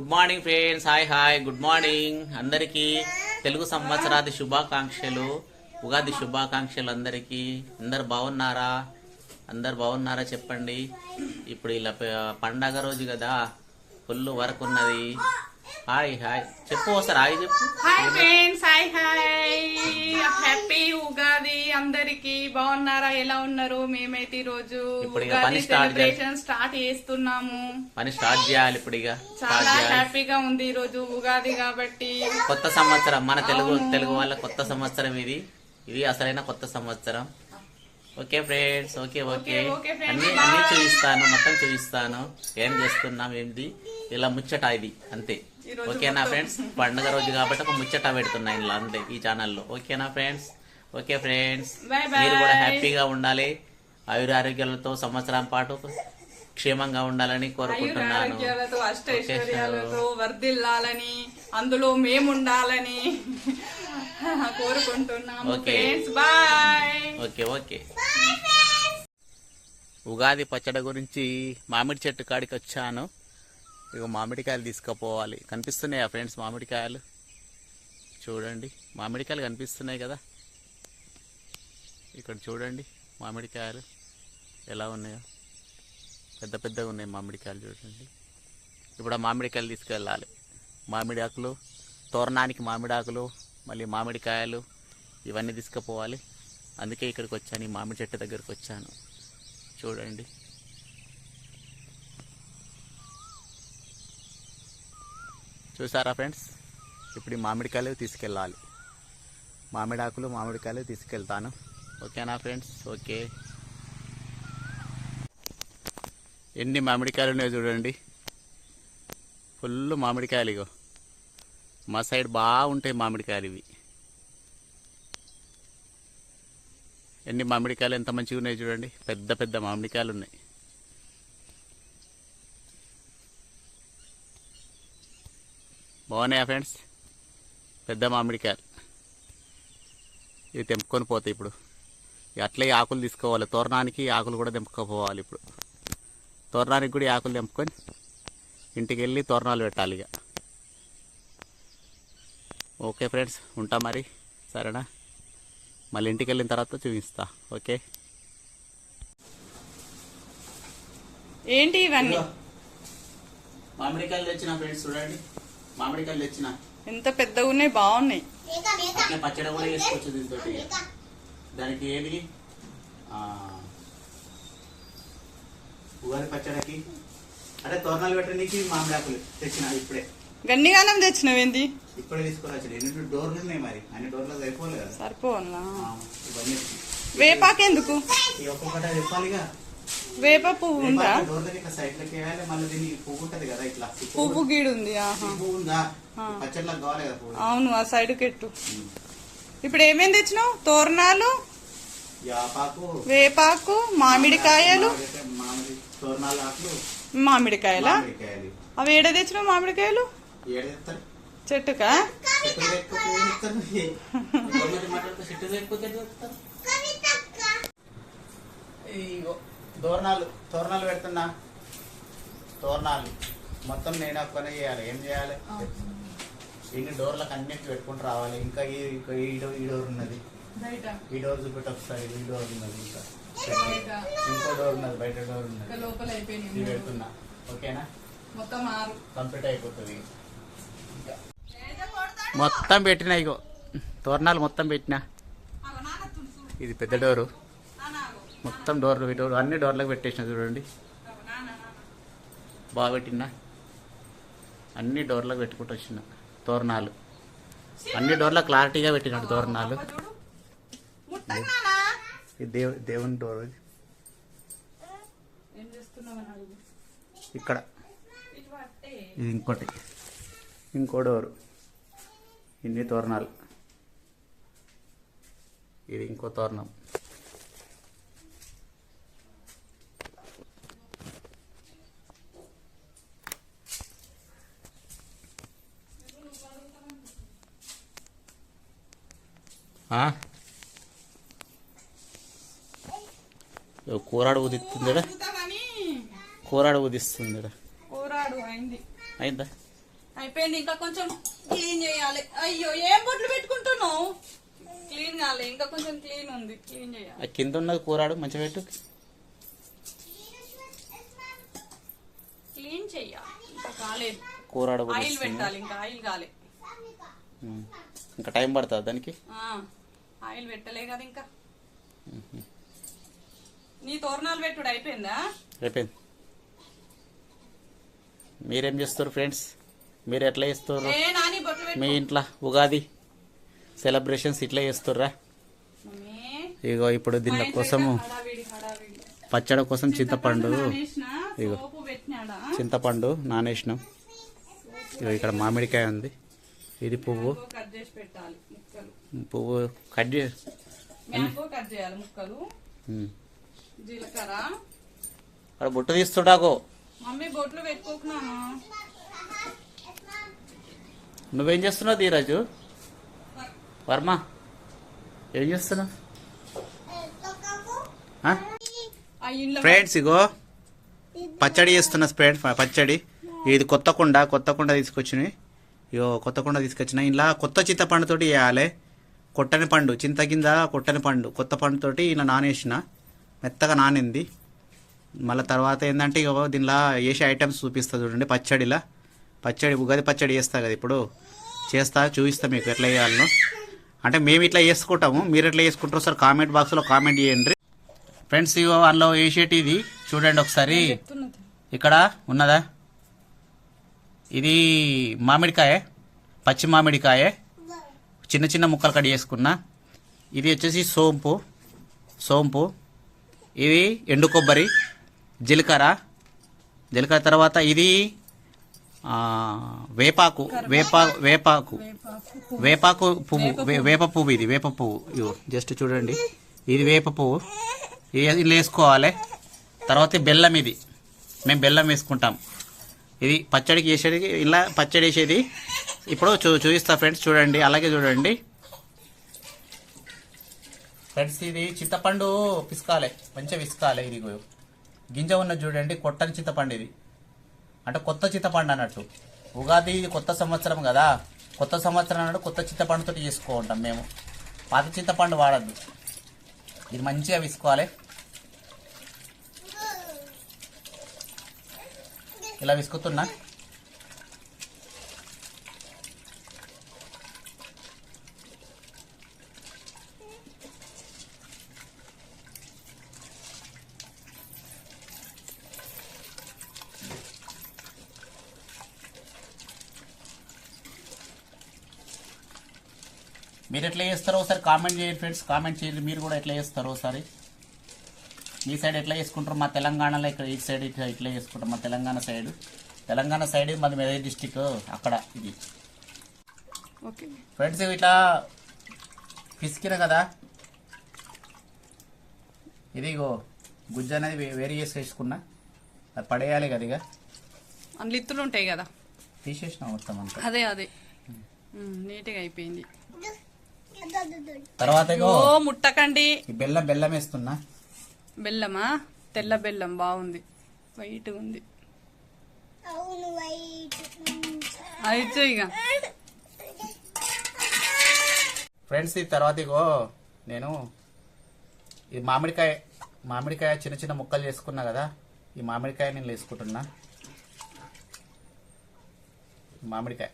Good morning friends. Hi good morning అందరికీ. తెలుగు సంవత్సరాది శుభాకాంక్షలు, ఉగాది శుభాకాంక్షలు అందరికీ. అందరు బాగున్నారా చెప్పండి. ఇప్పుడు ఇలా పండగ రోజు కదా, ఫుల్ వర్క్ ఉన్నది. హాయ్ చెప్పు ఒకసారి. హాయ్ చెప్పు. Hi friends. Hi happy Ugadi అందరికి. బాగున్నారా? ఎలా ఉన్నారు? మేమైతే ఈ రోజు ఉగాది సెలబ్రేషన్ స్టార్ట్ చేస్తున్నాము. పని స్టార్ట్ చేయాలి ఇప్పుడు. ఇక చాలా హ్యాపీగా ఉంది ఈ రోజు ఉగాది కాబట్టి. కొత్త సంవత్సరం, మన తెలుగు వాళ్ళ కొత్త సంవత్సరం ఇది అసలైన కొత్త సంవత్సరం. ఓకే ఫ్రెండ్స్, ఓకే అన్ని చూపిస్తాను, మొత్తం చూపిస్తాను. ఏం చేస్తున్నాం ఏంటి ఇలా ముచ్చట ఇది అంతే. ఓకేనా ఫ్రెండ్స్? పండుగ రోజు కాబట్టి ఒక ముచ్చట పెడుతున్నా ఇలా అంతే ఈ ఛానల్లో. ఓకేనా ఫ్రెండ్స్? ఓకే ఫ్రెండ్స్, మీరు కూడా హ్యాపీగా ఉండాలి, ఆయురారోగ్యాలతో సంవత్సరం పాటు క్షేమంగా ఉండాలని కోరుకుంటున్నాను. అష్టైశ్వర్యాలతో వర్ధిల్లాలని, అందులో మేము ఉండాలని కోరుకుంటున్నాము. ఓకే. ఉగాది పచ్చడి గురించి మామిడి చెట్టు కాడికి వచ్చాను. ఇక మామిడికాయలు తీసుకుపోవాలి. కనిపిస్తున్నాయా ఫ్రెండ్స్ మామిడికాయలు? చూడండి, మామిడికాయలు కనిపిస్తున్నాయి కదా. ఇక్కడ చూడండి మామిడికాయలు ఎలా ఉన్నాయో, పెద్దగా ఉన్నాయి మామిడికాయలు చూడండి. ఇప్పుడు ఆ మామిడికాయలు తీసుకెళ్ళాలి. మామిడి ఆకులు, తోరణానికి మామిడి ఆకులు, మళ్ళీ మామిడికాయలు ఇవన్నీ తీసుకుపోవాలి. అందుకే ఇక్కడికి వచ్చాను, ఈ మామిడి చెట్టు దగ్గరికి వచ్చాను. చూడండి, చూసారా ఫ్రెండ్స్? ఇప్పుడు ఈ మామిడికాయలు తీసుకెళ్ళాలి. మామిడాకులు, మామిడికాయలు తీసుకెళ్తాను. ఓకేనా ఫ్రెండ్స్? ఓకే. ఎన్ని మామిడికాయలు ఉన్నాయో చూడండి, ఫుల్ మామిడికాయలు. ఇగో మా సైడ్ బాగుంటాయి మామిడికాయలు ఇవి. ఎన్ని మామిడికాయలు ఎంత మంచిగా ఉన్నాయి చూడండి, పెద్ద మామిడికాయలు ఉన్నాయి. బాగున్నాయా ఫ్రెండ్స్? పెద్ద మామిడికాయలు ఇవి తెంపుకొని పోతాయి. ఇప్పుడు అట్లే ఆకులు తీసుకోవాలి. తోరణానికి ఆకులు కూడా తెంపుకోపోవాలి. ఇప్పుడు తోరణానికి కూడా ఆకులు తెంపుకొని ఇంటికి వెళ్ళి తోరణాలు పెట్టాలి. ఇక ఓకే ఫ్రెండ్స్, ఉంటా మరి. సరేనా? మళ్ళీ ఇంటికి వెళ్ళిన తర్వాత చూపిస్తా. ఓకే. ఏంటి ఇవన్నీ? మామిడికాయలు తెచ్చిన ఫ్రెండ్స్, చూడండి మామిడికాయలు తెచ్చిన. ఎంత పెద్దగా ఉన్నాయి, బాగున్నాయి. అట్లా పచ్చడి కూడా వేసుకోవచ్చు దీంతో. దానికి ఏది ఉగాది పచ్చడికి అంటే తోరణాలు పెట్టడానికి మామిడాకులు తెచ్చిన. ఇప్పుడే గన్నిగానం తెచ్చినవేంది? ఇప్పుడే తీసుకొని వచ్చాడు. ఎన్ని డోర్లు ఉన్నాయి మరి, అన్ని డోర్లు సరిపోలే కదా. సరిపోవాలా? ఇవన్నీ వేపాకెందుకు? ఒక్కొక్కటి చెప్పాలిగా. వేప పువ్వు ఉందా? డోర్లకి ఇట్లా సైడ్ లకి వేయాలి. మళ్ళీ దీనికి పువ్వు ఉంటది కదా, ఇట్లా పువ్వు గీడు ఉంది. పువ్వు ఉందా? పచ్చడిలో కావాలి కదా పువ్వు. అవును, ఆ సైడ్ కెట్టు. ఇప్పుడు ఏమేమి తెచ్చినావు? తోరణాలు, వేపాకు, మామిడికాయలు. మామిడికాయలా? అవి ఏడ తెచ్చినావు మామిడికాయలు? చెట్టుకా? తోరణాలు పెడుతున్నా. తోరణాలు మొత్తం నేను ఒక్కనే చేయాలి. ఏం చేయాలి? ఇన్ని డోర్లకు అన్నిటికి పెట్టుకుంటూ రావాలి. ఇంకా ఈ డోర్ ఉన్నది, ఈ డోర్ చూపెట్టి ఒకసారి. ఈ డోర్ ఉన్నది, ఇంకా ఇంకో డోర్ ఉన్నది, బయట డోర్ ఉన్నది. ఇది పెడుతున్నా. ఓకేనా? కంప్లీట్ అయిపోతుంది. మొత్తం పెట్టినా. ఇగో తోరణాలు మొత్తం పెట్టినా. ఇది పెద్ద డోరు. మొత్తం డోర్లు అన్ని డోర్లకు పెట్టేసిన. చూడండి బాగా పెట్టినా. అన్ని డోర్లకు పెట్టుకుంటూ వచ్చిన తోరణాలు. అన్ని డోర్లకు క్లారిటీగా పెట్టినట్టు తోరణాలు. దేవుని డోర్ ఇక్కడ. ఇది ఇంకో డోరు. ఇన్ని తోరణాలు. ఇది ఇంకో తోరణం. కూరాడు ఊదిస్తుందిడా, కూరాడు ఊదిస్తుందిడా. అయిందా? అయిపోయింది. ఇంకా కొంచెం క్లీన్ చేయాలి. అయ్యో ఏం బొట్లు పెట్టుకుంటున్నావు? క్లీన్ కాలే, ఇంకా కొంచెం క్లీన్ ఉంది, క్లీన్ చేయాలి. కింద ఉన్నది కూరాడు మంచిగా పెట్టు. క్లీన్ చెయ్యాలి, ఇంకా కాలేదు. కూరాడు ఆయిల్ పెట్టాలి, ఇంకా ఆయిల్ కాలే. ఇంకా టైం పడుతుంది దానికి. ఆయిల్ పెట్టలే కదా ఇంకా. నీ తోరణాలు పెట్టుడు అయిపోయిందా? అయిపోయింది. మీరేం చేస్తారు ఫ్రెండ్స్? మీరు ఎట్లా చేస్తారు మీ ఇంట్లో ఉగాది సెలబ్రేషన్స్? ఇట్లా చేస్తుర్రా? ఇగో ఇప్పుడు దీని కోసము పచ్చడి కోసం చింతపండు, ఇగో చింతపండు నానేసినాం. ఇగో ఇక్కడ మామిడికాయ ఉంది, ఇది పువ్వు పువ్వు కట్ చేయాలి ముక్కలు. జీలకర్ర అక్కడ బుట్ట తీస్తుంటాకో. మమ్మీ బొట్లు పెట్టుకోకున్నాను. నువ్వేం చేస్తున్నావు ధీరాజు? వర్మ ఏం చేస్తున్నావు? ఫ్రెండ్స్ ఇగో పచ్చడి చేస్తున్నా ఫ్రెండ్స్. పచ్చడి ఇది కొత్త కుండ తీసుకొచ్చినాయి. ఇగో కొత్త కుండ తీసుకొచ్చిన. ఇలా కొత్త చింతపండుతోటి వేయాలి. కొట్టని పండు, చింత కింద కొట్టని పండు, కొత్త పండుతోటి ఇలా నానేసిన, మెత్తగా నానింది. మళ్ళీ తర్వాత ఏంటంటే ఇక దీనిలో వేసే ఐటమ్స్ చూపిస్తా చూడండి. పచ్చడి ఉగాది పచ్చడి చేస్తా కదా ఇప్పుడు, చూపిస్తా మీకు ఎట్లా వేయాలనో. అంటే మేము ఇట్లా చేసుకుంటాము, మీరు ఎట్లా చేసుకుంటారో సార్ కామెంట్ బాక్స్లో కామెంట్ చేయండి ఫ్రెండ్స్. ఇగో అందులో వేసేటి ఇది చూడండి ఒకసారి. ఇక్కడ ఉన్నదా? ఇది మామిడికాయ, పచ్చి మామిడికాయ చిన్న చిన్న ముక్కలు కట్ చేసుకున్నా. ఇది వచ్చేసి సోంపు, ఇది ఎండు కొబ్బరి, జీలకర్ర తర్వాత ఇది వేపాకు పువ్వు, వేప పువ్వు. ఇది వేప పువ్వు. ఇగో జస్ట్ చూడండి, ఇది వేప పువ్వు. ఇది వేసుకోవాలి. తర్వాత బెల్లం, ఇది మేము బెల్లం వేసుకుంటాం. ఇది పచ్చడికి వేసేది, ఇలా పచ్చడి వేసేది ఇప్పుడు చూపిస్తా ఫ్రెండ్స్. చూడండి, అలాగే చూడండి ఫ్రెండ్స్. ఇది చింతపండు పిసకాలి, మంచిగా పిసకాలి. ఇది గింజ ఉన్నది చూడండి, కొట్టని చింతపండు. ఇది అంటే కొత్త చింతపండు అన్నట్టు. ఉగాది కొత్త సంవత్సరం కదా, కొత్త సంవత్సరం అన్నట్టు కొత్త చింతపండుతో చేసుకుంటాం మేము. పాత చింతపండు వాడద్దు. ఇది మంచిగా విసుకోవాలి. ఇలా విసుకుతున్నా. మీరు ఎట్లా చేస్తారో ఒకసారి కామెంట్ చేయండి ఫ్రెండ్స్. కామెంట్ చేయండి మీరు కూడా ఎట్లా చేస్తారో ఒకసారి. మీ సైడ్ ఎట్లా చేసుకుంటారు? మా తెలంగాణలో ఇక్కడ ఈ సైడ్ ఇట్లా చేసుకుంటాం. మా తెలంగాణ సైడ్ మాది మెదక్ డిస్టిక్ అక్కడ. ఇది ఓకే ఫ్రెండ్స్, ఇట్లా పిసికిన కదా, ఇది గుజ్జు అనేది వేరే చేసి వేసుకున్నా. అది పడేయాలి కదా, ఇక అందులో ఇత్తులు ఉంటాయి కదా, తీసేసిన మొత్తం అంతా. అదే నీట్గా అయిపోయింది. తర్వాత ముట్టకండి. బెల్లం వేస్తున్నా. బెల్లమా? తెల్ల బెల్లం బాగుంది, వైట్ ఉంది. అయితే ఇక ఫ్రెండ్స్, ఈ తర్వాత నేను ఈ మామిడికాయ చిన్న చిన్న ముక్కలు చేసుకున్నా కదా, ఈ మామిడికాయ నేను వేసుకుంటున్నా. మామిడికాయ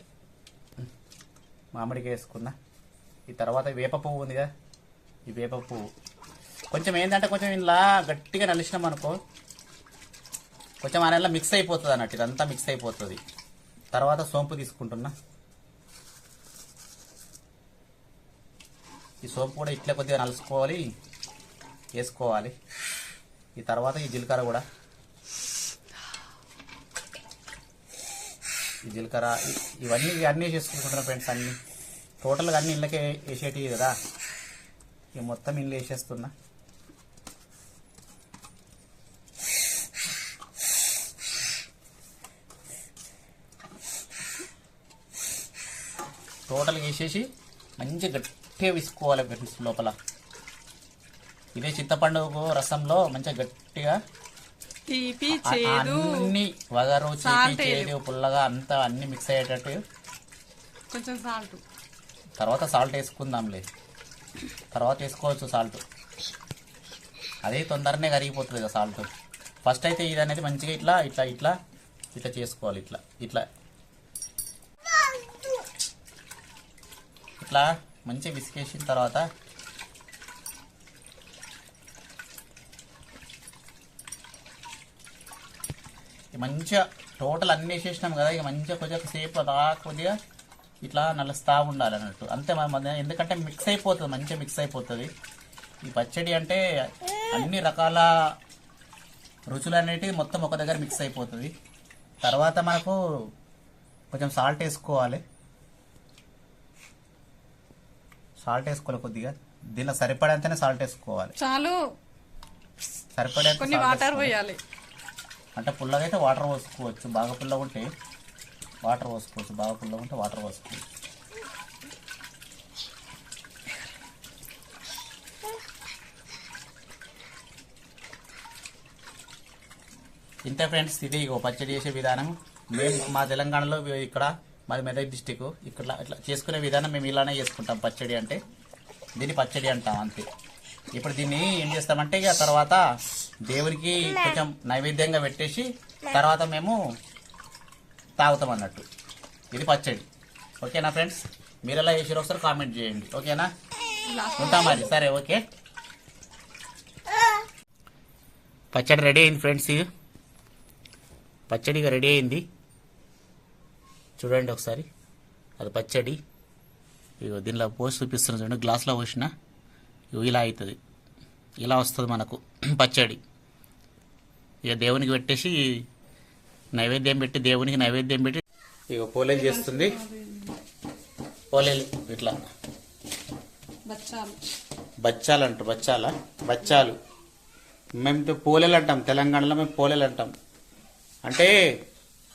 వేసుకున్నా. ఈ తర్వాత వేప పువ్వు ఉంది కదా, ఈ వేప పువ్వు కొంచెం ఏంటంటే కొంచెం ఇలా గట్టిగా నలిసినాం అనుకో, కొంచెం అనేలా మిక్స్ అయిపోతుంది అన్నట్టు. ఇదంతా మిక్స్ అయిపోతుంది. తర్వాత సోంపు తీసుకుంటున్నా. ఈ సోంపు కూడా ఇట్లా కొద్దిగా నలుసుకోవాలి, వేసుకోవాలి. ఈ తర్వాత ఈ జీలకర్ర కూడా, ఈ జీలకర్ర ఇవన్నీ అన్నీ చేసుకుంటున్నా ఫ్రెండ్స్. అన్నీ టోటల్గా అన్ని ఇళ్ళకే వేసేటివి కదా, ఇక మొత్తం ఇల్లు వేసేస్తున్నా. టోటల్గా వేసేసి మంచిగా గట్టిగా విసుకోవాలి ఫ్రెండ్స్ లోపల. ఇదే చింతపండు రసంలో మంచిగా గట్టిగా తీపి చేదు అన్ని వగరు Salt తీపి చేదు పుల్లగా అంతా అన్ని మిక్స్ అయ్యేటట్టు కొంచెం సాల్ట్. తర్వాత సాల్ట్ వేసుకుందాంలే, తర్వాత వేసుకోవచ్చు సాల్ట్. అదే తొందరనే కరిగిపోతుంది కదా సాల్ట్. ఫస్ట్ అయితే ఇది అనేది మంచిగా ఇట్లా ఇట్లా ఇట్లా ఇట్లా చేసుకోవాలి. ఇట్లా ఇట్లా ఇట్లా మంచిగా విసికేసిన తర్వాత మంచిగా టోటల్ అన్నీ వేసేసినాం కదా, ఇక మంచిగా కొద్దిగా సేపు అలా కొద్దిగా ఇట్లా నలుస్తా ఉండాలి అన్నట్టు. అంతే ఎందుకంటే మిక్స్ అయిపోతుంది, మంచిగా మిక్స్ అయిపోతుంది. ఈ పచ్చడి అంటే అన్ని రకాల రుచులు అనేటివి మొత్తం ఒక దగ్గర మిక్స్ అయిపోతుంది. తర్వాత మనకు కొంచెం సాల్ట్ వేసుకోవాలి. సాల్ట్ వేసుకోవాలి కొద్దిగా, దీనిలో సరిపడేంతనే సాల్ట్ వేసుకోవాలి. చాలు, సరిపడే కొన్ని వాటర్ పోయాలి. అంటే పుల్లగా అయితే వాటర్ పోసుకోవచ్చు, బాగా పుల్లగా ఉంటే వాటర్ పోసుకోవచ్చు, బాగా పుల్లగా ఉంటే వాటర్ పోసుకోవచ్చు. ఇంతే ఫ్రెండ్స్, ఇది పచ్చడి చేసే విధానం. మేము మా తెలంగాణలో ఇక్కడ మాది మెదక్ డిస్టిక్, ఇక్కడ ఇట్లా చేసుకునే విధానం మేము ఇలానే చేసుకుంటాం. పచ్చడి అంటే దీన్ని పచ్చడి అంటాం అంతే. ఇప్పుడు దీన్ని ఏం చేస్తామంటే ఇక తర్వాత దేవునికి కొంచెం నైవేద్యంగా పెట్టేసి తర్వాత మేము తాగుతాం అన్నట్టు. ఇది పచ్చడి. ఓకేనా ఫ్రెండ్స్, మీరు ఎలా చేసారో ఒకసారి కామెంట్ చేయండి. ఓకేనా, ఉంటాం మరి, సరే ఓకే. పచ్చడి రెడీ అయింది ఫ్రెండ్స్, పచ్చడిగా రెడీ అయింది. చూడండి ఒకసారి, అది పచ్చడి. ఇగో దీనిలో పోసి చూపిస్తున్నా చూడండి, గ్లాస్లో పోసిన ఇగో ఇలా అవుతుంది, ఇలా వస్తుంది మనకు పచ్చడి. ఇక దేవునికి పెట్టేసి నైవేద్యం పెట్టి, దేవునికి నైవేద్యం పెట్టి ఇక పోలేలు చేస్తుంది. పోలేలు ఇట్లా బచ్చాలు అంటారు, బచ్చాలు. మేము పోలేలు అంటాం, తెలంగాణలో మేము పోలేలు అంటాం. అంటే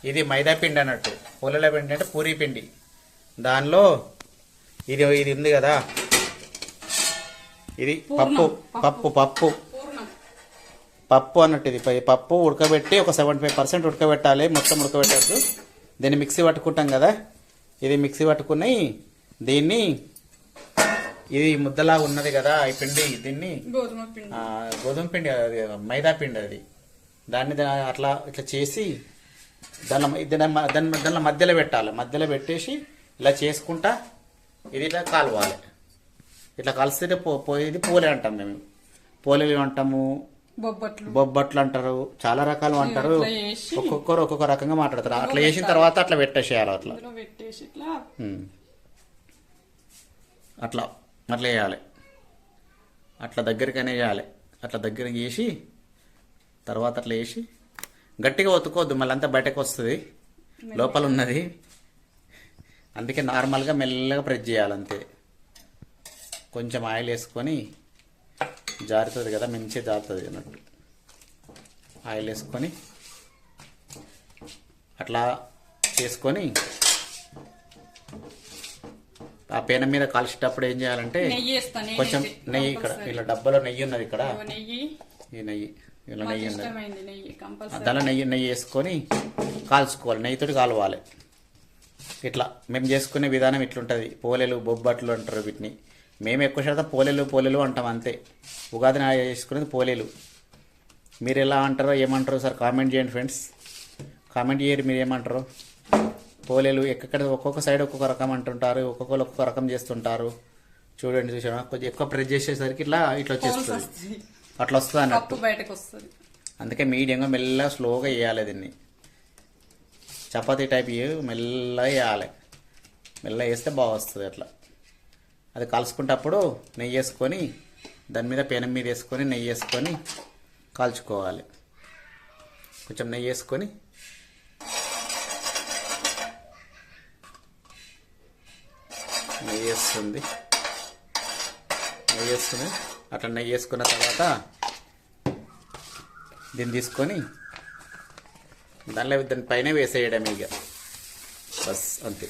ఇది మైదా పిండి అన్నట్టు. పోలేల పిండి అంటే పూరీ పిండి. దానిలో ఇది ఉంది కదా, ఇది పప్పు అన్నట్టు. ఇది పప్పు ఉడకబెట్టి ఒక 75% ఉడకబెట్టాలి, మొత్తం ఉడకబెట్టద్దు. దీన్ని మిక్సీ పట్టుకుంటాం కదా, ఇది మిక్సీ పట్టుకుని దీన్ని, ఇది ముద్దలా ఉన్నది కదా ఈ పిండి, దీన్ని గోధుమ పిండి, అది మైదా పిండి. అది దాన్ని అట్లా ఇట్లా చేసి దానిలో మధ్యలో పెట్టాలి. మధ్యలో పెట్టేసి ఇలా చేసుకుంటా ఇది ఇట్లా కాలవాలి. ఇట్లా కలిస్తే ఇది పోలే అంటాం మేము. పోలేలు అంటాము, బొబ్బట్లు అంటారు, చాలా రకాలు అంటారు. ఒక్కొక్కరు ఒక్కొక్క రకంగా మాట్లాడతారు. అట్లా చేసిన తర్వాత అట్లా పెట్టేసేయాలి. అట్లా అట్లా వేయాలి, అట్లా దగ్గరికనే చేయాలి. అట్లా దగ్గరికి చేసి తర్వాత అట్లా వేసి గట్టిగా ఒత్తుకోవద్దు, మళ్ళీ అంతా బయటకు వస్తుంది, లోపల ఉన్నది. అందుకే నార్మల్గా మెల్లగా ప్రెస్ చేయాలి అంతే. కొంచెం ఆయిల్ వేసుకొని, జారుతుంది కదా, మంచిగా జారుతుంది అన్నట్టు. ఆయిల్ వేసుకొని అట్లా చేసుకొని ఆ పేన మీద కాల్చేటప్పుడు ఏం చేయాలంటే కొంచెం నెయ్యి, ఇక్కడ ఇలా డబ్బాలో నెయ్యి ఉన్నది, ఇక్కడ ఈ నెయ్యి, ఇలా నెయ్యి ఉన్నది, దానిలో నెయ్యి వేసుకొని కాల్చుకోవాలి, నెయ్యితోటి కాలవాలి. ఇట్లా మేము చేసుకునే విధానం ఇట్లుంటుంది. పోలేలు బొబ్బట్లు అంటారు వీటిని. మేము ఎక్కువ శాతం పోలేలు అంటాం అంతే. ఉగాది నాడు చేసుకునేది పోలేలు. మీరు ఎలా అంటారో ఏమంటారో సార్ కామెంట్ చేయండి ఫ్రెండ్స్, కామెంట్ చేయరు మీరు ఏమంటారో. పోలేలు ఎక్కడ ఒక్కొక్క సైడ్ ఒక్కొక్క రకం అంటుంటారు, ఒక్కొక్కరు ఒక్కొక్క రకం చేస్తుంటారు. చూడండి, చూసాను కొంచెం ఎక్కువ ప్రెస్ చేసేసరికి ఇట్లా వచ్చేస్తుంది, అట్లా వస్తుంది అన్నట్టు బయటకు వస్తుంది. అందుకే మీడియంగా మెల్లగా స్లోగా వేయాలి. దీన్ని చపాతీ టైప్ మెల్లగా వేయాలి, మెల్లగా వేస్తే బాగా వస్తుంది. అట్లా అది కలుసుకుంటప్పుడు నెయ్యి వేసుకొని దాని మీద పెనం మీద వేసుకొని నెయ్యి వేసుకొని కాల్చుకోవాలి. కొంచెం నెయ్యి వేసుకొని నెయ్యి వేస్తుంది అట్లా నెయ్యి వేసుకున్న తర్వాత దీన్ని తీసుకొని దాని పైన వేసేయడం ఇక బస్ అంతే.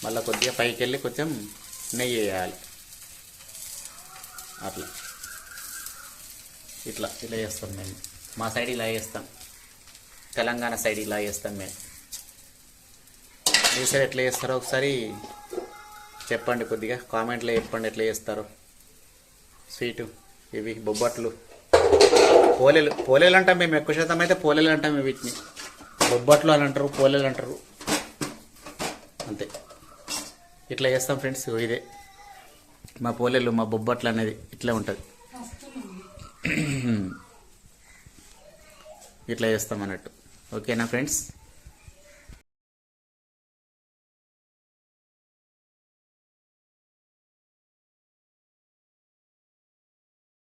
మళ్ళీ కొద్దిగా పైకి వెళ్ళి కొంచెం నెయ్యి వేయాలి. అట్లా ఇట్లా చేస్తాం మేము. మా సైడ్ ఇలా చేస్తాం, తెలంగాణ సైడ్ ఇలా చేస్తాం మేము. మీ సైడ్ ఎట్లా చేస్తారో ఒకసారి చెప్పండి, కొద్దిగా కామెంట్లో చెప్పండి ఎట్లా చేస్తారో. స్వీటు ఇవి బొబ్బట్లు, పోలేలు అంటాం మేము, ఎక్కువ శాతం అయితే పోలేలు అంటాం మేము వీటిని. బొబ్బట్లు అని అంటారు, పోలేలు అంటారు, అంతే. ఇట్లా చేస్తాం ఫ్రెండ్స్. ఇదే మా పోలేలు, మా బొబ్బట్లు అనేది ఇట్లా ఉంటుంది. ఇట్లా చేస్తాం అన్నట్టు. ఓకేనా ఫ్రెండ్స్?